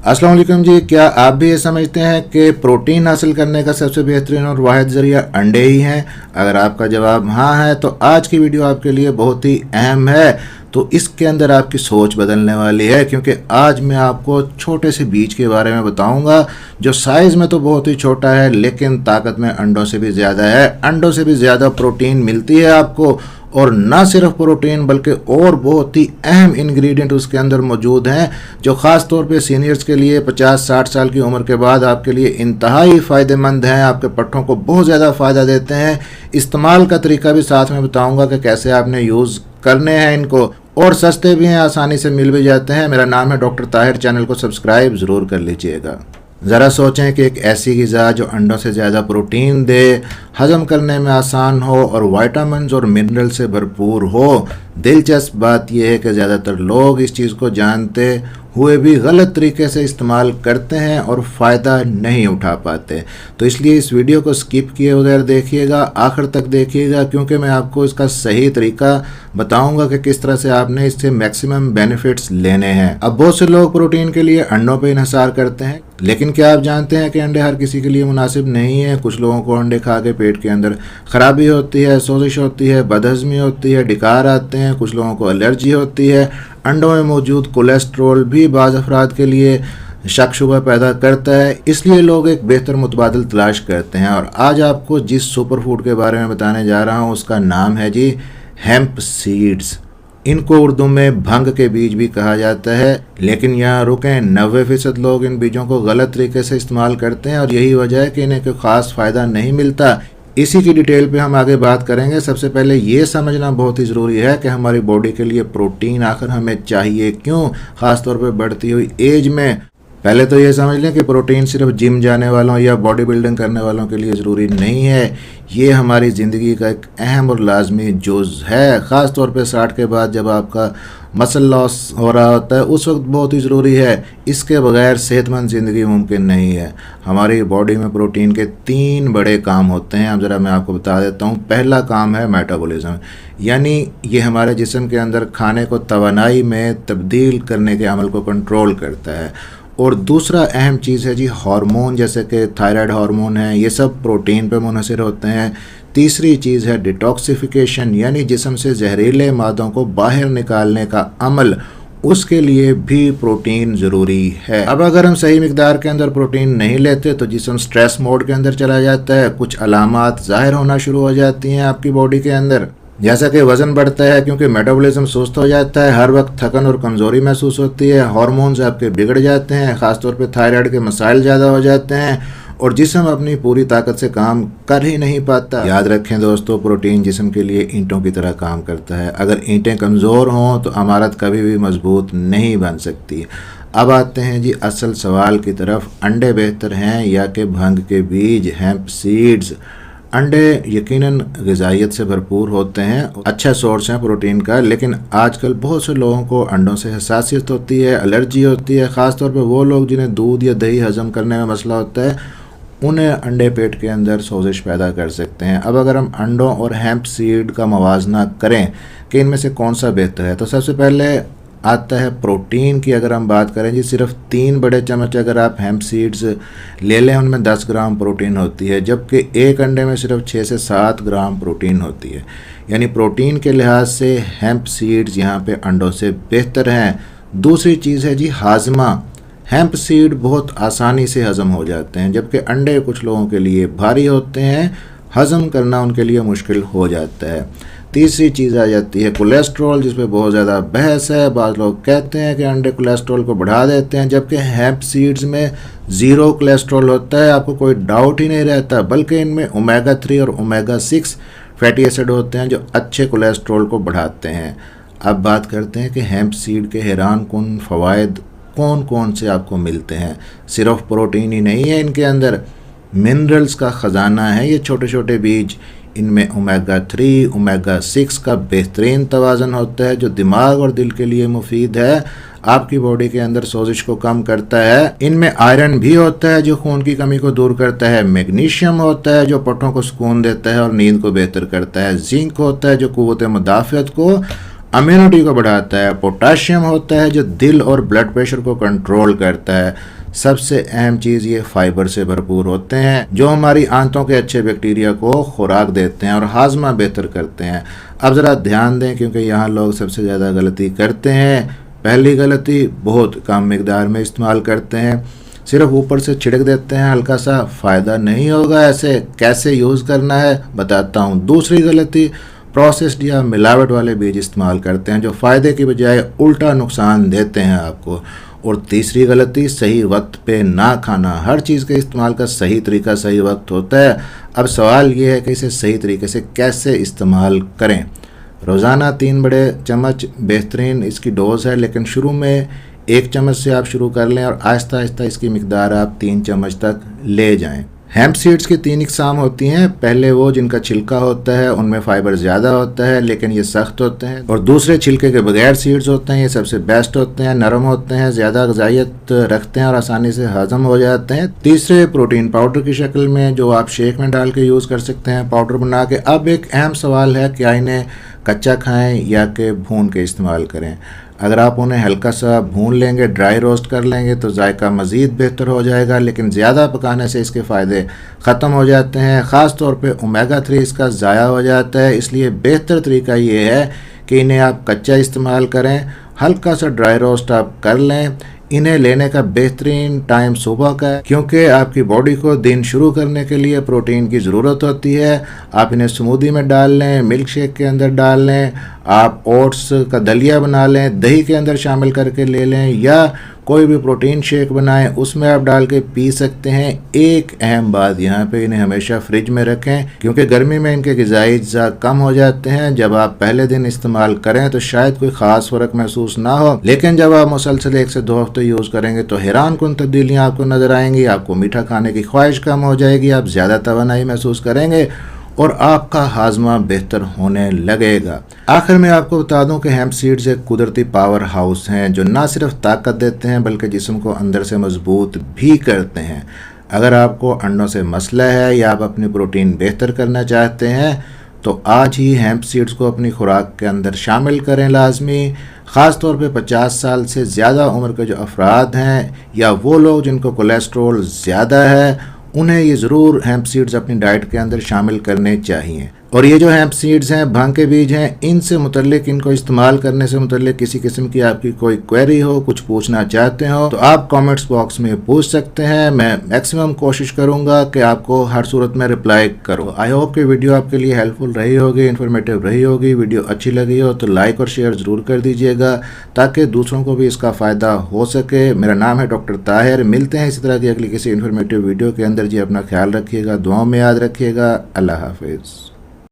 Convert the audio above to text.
अस्सलाम वालेकुम जी। क्या आप भी ये समझते हैं कि प्रोटीन हासिल करने का सबसे बेहतरीन और वाहिद ज़रिया अंडे ही हैं? अगर आपका जवाब हाँ है तो आज की वीडियो आपके लिए बहुत ही अहम है। तो इसके अंदर आपकी सोच बदलने वाली है, क्योंकि आज मैं आपको छोटे से बीज के बारे में बताऊंगा जो साइज़ में तो बहुत ही छोटा है लेकिन ताकत में अंडों से भी ज़्यादा है। अंडों से भी ज़्यादा प्रोटीन मिलती है आपको, और ना सिर्फ प्रोटीन बल्कि और बहुत ही अहम इंग्रेडिएंट उसके अंदर मौजूद हैं जो ख़ास तौर पे सीनियर्स के लिए 50-60 साल की उम्र के बाद आपके लिए इंतहाई फ़ायदेमंद हैं। आपके पट्ठों को बहुत ज़्यादा फ़ायदा देते हैं। इस्तेमाल का तरीका भी साथ में बताऊंगा कि कैसे आपने यूज़ करने हैं इनको, और सस्ते भी हैं, आसानी से मिल भी जाते हैं। मेरा नाम है डॉक्टर ताहिर। चैनल को सब्सक्राइब ज़रूर कर लीजिएगा। ज़रा सोचें कि एक ऐसी ग़िज़ा जो अंडों से ज़्यादा प्रोटीन दे, हज़म करने में आसान हो और विटामिन्स और मिनरल से भरपूर हो। दिलचस्प बात यह है कि ज़्यादातर लोग इस चीज़ को जानते हुए भी गलत तरीके से इस्तेमाल करते हैं और फ़ायदा नहीं उठा पाते। तो इसलिए इस वीडियो को स्किप किए बगैर देखिएगा, आखिर तक देखिएगा, क्योंकि मैं आपको इसका सही तरीका बताऊंगा कि किस तरह से आपने इससे मैक्सिमम बेनिफिट्स लेने हैं। अब बहुत से लोग प्रोटीन के लिए अंडों पर इन्हिसार करते हैं, लेकिन क्या आप जानते हैं कि अंडे हर किसी के लिए मुनासिब नहीं है। कुछ लोगों को अंडे खा के पेट के अंदर ख़राबी होती है, सोजिश होती है, बदहज़मी होती है, डकार आते हैं, कुछ लोगों को एलर्जी होती है। अंडों में मौजूद कोलेस्ट्रॉल भी बाज़ अफराद के लिए शक शुबा पैदा करता है, इसलिए लोग एक बेहतर मुतबादिल तलाश करते हैं। और आज आपको जिस सुपर फूड के बारे में बताने जा रहा हूँ उसका नाम है जी हेम्प सीड्स। इनको उर्दू में भंग के बीज भी कहा जाता है, लेकिन यहाँ रुकें, 90% लोग इन बीजों को गलत तरीके से इस्तेमाल करते हैं और यही वजह है कि इन्हें कोई ख़ास फ़ायदा नहीं मिलता। इसी की डिटेल पे हम आगे बात करेंगे। सबसे पहले ये समझना बहुत ही ज़रूरी है कि हमारी बॉडी के लिए प्रोटीन आखिर हमें चाहिए क्यों, ख़ास तौर पे बढ़ती हुई एज में। पहले तो ये समझ लें कि प्रोटीन सिर्फ जिम जाने वालों या बॉडी बिल्डिंग करने वालों के लिए ज़रूरी नहीं है। ये हमारी ज़िंदगी का एक अहम और लाजमी जुज़ है। ख़ास तौर पे 60 के बाद जब आपका मसल लॉस हो रहा होता है उस वक्त बहुत ही ज़रूरी है। इसके बगैर सेहतमंद ज़िंदगी मुमकिन नहीं है। हमारी बॉडी में प्रोटीन के 3 बड़े काम होते हैं। अब ज़रा मैं आपको बता देता हूँ। पहला काम है मेटाबॉलिज्म, यानी ये हमारे जिस्म के अंदर खाने को तवानाई में तब्दील करने के अमल को कंट्रोल करता है। और दूसरा अहम चीज़ है जी हार्मोन, जैसे कि थायराइड हार्मोन है, ये सब प्रोटीन पे मुनहसर होते हैं। तीसरी चीज़ है डिटॉक्सिफिकेशन, यानी जिस्म से जहरीले मादों को बाहर निकालने का अमल, उसके लिए भी प्रोटीन ज़रूरी है। अब अगर हम सही मिकदार के अंदर प्रोटीन नहीं लेते तो जिस्म स्ट्रेस मोड के अंदर चला जाता है। कुछ अलामात ज़ाहिर होना शुरू हो जाती हैं आपकी बॉडी के अंदर, जैसा कि वज़न बढ़ता है क्योंकि मेटाबॉलिज्म सुस्त हो जाता है, हर वक्त थकन और कमज़ोरी महसूस होती है, हार्मोन्स आपके बिगड़ जाते हैं, ख़ासतौर पे थायराइड के मसाइल ज़्यादा हो जाते हैं और जिस्म अपनी पूरी ताकत से काम कर ही नहीं पाता। याद रखें दोस्तों, प्रोटीन जिस्म के लिए ईंटों की तरह काम करता है। अगर ईंटें कमज़ोर हों तो इमारत कभी भी मजबूत नहीं बन सकती। अब आते हैं जी असल सवाल की तरफ। अंडे बेहतर हैं या कि भंग के बीज, हेम्प सीड्स? अंडे यकीनन ग़िज़ाइयत से भरपूर होते हैं, अच्छा सोर्स है प्रोटीन का, लेकिन आजकल बहुत से लोगों को अंडों से हसासियत होती है, एलर्जी होती है। ख़ास तौर पे वो लोग जिन्हें दूध या दही हज़म करने में मसला होता है, उन्हें अंडे पेट के अंदर सोजिश पैदा कर सकते हैं। अब अगर हम अंडों और हेम्प सीड का मवाजना करें कि इनमें से कौन सा बेहतर है, तो सबसे पहले आता है प्रोटीन की। अगर हम बात करें जी, सिर्फ 3 बड़े चम्मच अगर आप हेम्प सीड्स ले लें उनमें 10 ग्राम प्रोटीन होती है, जबकि एक अंडे में सिर्फ 6 से 7 ग्राम प्रोटीन होती है। यानी प्रोटीन के लिहाज से हेम्प सीड्स यहाँ पे अंडों से बेहतर हैं। दूसरी चीज़ है जी हाजमा। हेम्प सीड बहुत आसानी से हज़म हो जाते हैं, जबकि अंडे कुछ लोगों के लिए भारी होते हैं, हज़म करना उनके लिए मुश्किल हो जाता है। तीसरी चीज़ आ जाती है कोलेस्ट्रॉल, जिस पे बहुत ज़्यादा बहस है। बाज़ लोग कहते हैं कि अंडे कोलेस्ट्रॉल को बढ़ा देते हैं, जबकि हेम्प सीड्स में 0 कोलेस्ट्रॉल होता है। आपको कोई डाउट ही नहीं रहता, बल्कि इनमें ओमेगा 3 और ओमेगा 6 फैटी एसिड होते हैं जो अच्छे कोलेस्ट्रॉल को बढ़ाते हैं। अब बात करते हैं कि हेम्प सीड के हैरान कुन फ़वाइद कौन कौन से आपको मिलते हैं। सिर्फ प्रोटीन ही नहीं है इनके अंदर, मिनरल्स का ख़जाना है ये छोटे छोटे बीज। इनमें ओमेगा 3, ओमेगा 6 का बेहतरीन तवाज़न होता है जो दिमाग और दिल के लिए मुफीद है। आपकी बॉडी के अंदर सोजिश को कम करता है। इनमें आयरन भी होता है जो खून की कमी को दूर करता है। मैग्नीशियम होता है जो पट्टों को सुकून देता है और नींद को बेहतर करता है। जिंक होता है जो क़ुव्वत मुदाफ़ियत को, इम्यूनिटी को बढ़ाता है। पोटाशियम होता है जो दिल और ब्लड प्रेशर को कंट्रोल करता है। सबसे अहम चीज़ ये फाइबर से भरपूर होते हैं जो हमारी आंतों के अच्छे बैक्टीरिया को खुराक देते हैं और हाजमा बेहतर करते हैं। अब ज़रा ध्यान दें क्योंकि यहाँ लोग सबसे ज़्यादा गलती करते हैं। पहली गलती, बहुत कम मिकदार में इस्तेमाल करते हैं, सिर्फ ऊपर से छिड़क देते हैं हल्का सा, फ़ायदा नहीं होगा। ऐसे कैसे यूज़ करना है बताता हूँ। दूसरी गलती, प्रोसेस्ड या मिलावट वाले बीज इस्तेमाल करते हैं जो फ़ायदे की बजाय उल्टा नुकसान देते हैं आपको। और तीसरी गलती, सही वक्त पे ना खाना। हर चीज़ के इस्तेमाल का सही तरीका, सही वक्त होता है। अब सवाल ये है कि इसे सही तरीके से कैसे इस्तेमाल करें। रोज़ाना 3 बड़े चम्मच बेहतरीन इसकी डोज़ है, लेकिन शुरू में 1 चम्मच से आप शुरू कर लें और आहिस्ता आहिस्ता इसकी मिकदार आप 3 चम्मच तक ले जाएं। हेम्प सीड्स की 3 इकसाम होती हैं। पहले वो जिनका छिलका होता है, उनमें फाइबर ज़्यादा होता है लेकिन ये सख्त होते हैं, और दूसरे छिलके के बगैर सीड्स होते हैं। ये सबसे बेस्ट होते हैं, नरम होते हैं, ज़्यादा ग़िज़ाइयत रखते हैं और आसानी से हज़म हो जाते हैं। तीसरे प्रोटीन पाउडर की शक्ल में जो आप शेक में डाल के यूज़ कर सकते हैं पाउडर बना के। अब एक अहम सवाल है, क्या इन्हें कच्चा खाएँ या कि भून के इस्तेमाल करें। अगर आप उन्हें हल्का सा भून लेंगे, ड्राई रोस्ट कर लेंगे तो जायका मज़ीद बेहतर हो जाएगा, लेकिन ज़्यादा पकाने से इसके फ़ायदे ख़त्म हो जाते हैं। ख़ास तौर पे ओमेगा 3 इसका ज़ाया हो जाता है। इसलिए बेहतर तरीका ये है कि इन्हें आप कच्चा इस्तेमाल करें, हल्का सा ड्राई रोस्ट आप कर लें। इन्हें लेने का बेहतरीन टाइम सुबह का है क्योंकि आपकी बॉडी को दिन शुरू करने के लिए प्रोटीन की ज़रूरत होती है। आप इन्हें स्मूदी में डाल लें, मिल्क शेक के अंदर डाल लें, आप ओट्स का दलिया बना लें, दही के अंदर शामिल करके ले लें, या कोई भी प्रोटीन शेक बनाएं उसमें आप डाल के पी सकते हैं। एक अहम बात यहाँ पे, इन्हें हमेशा फ्रिज में रखें क्योंकि गर्मी में इनके ग़िज़ाई अज्जा कम हो जाते हैं। जब आप पहले दिन इस्तेमाल करें तो शायद कोई ख़ास फ़र्क महसूस ना हो, लेकिन जब आप मुसलसल 1 से 2 हफ्ते यूज़ करेंगे तो हैरान कुन तब्दीलियाँ आपको नज़र आएंगी। आपको मीठा खाने की ख्वाहिश कम हो जाएगी, आप ज़्यादा तवानाई महसूस करेंगे और आपका हाजमा बेहतर होने लगेगा। आखिर में आपको बता दूं कि हेम्प सीड्स एक कुदरती पावर हाउस हैं जो ना सिर्फ ताकत देते हैं बल्कि जिस्म को अंदर से मजबूत भी करते हैं। अगर आपको अंडों से मसला है या आप अपनी प्रोटीन बेहतर करना चाहते हैं तो आज ही हेम्प सीड्स को अपनी खुराक के अंदर शामिल करें लाजमी। ख़ास तौर पे 50 साल से ज़्यादा उम्र के जो अफराद हैं या वो लोग जिनको कोलेस्ट्रोल ज़्यादा है, उन्हें ये ज़रूर हेम्प सीड्स अपनी डाइट के अंदर शामिल करने चाहिए। और ये जो हेम्प सीड्स हैं, भांग के बीज हैं, इनसे मुतल्लिक, इनको इस्तेमाल करने से मुतल्लिक किसी किस्म की आपकी कोई क्वेरी हो, कुछ पूछना चाहते हो तो आप कमेंट्स बॉक्स में पूछ सकते हैं। मैं मैक्सिमम कोशिश करूंगा कि आपको हर सूरत में रिप्लाई करूँ। आई होप कि वीडियो आपके लिए हेल्पफुल रही होगी, इन्फॉर्मेटिव रही होगी। वीडियो अच्छी लगी हो तो लाइक और शेयर ज़रूर कर दीजिएगा ताकि दूसरों को भी इसका फ़ायदा हो सके। मेरा नाम है डॉक्टर ताहिर। मिलते हैं इसी तरह की अगली किसी इन्फॉर्मेटिव वीडियो के अंदर। जी अपना ख्याल रखिएगा, दुआओं में याद रखिएगा। अल्लाह हाफिज़।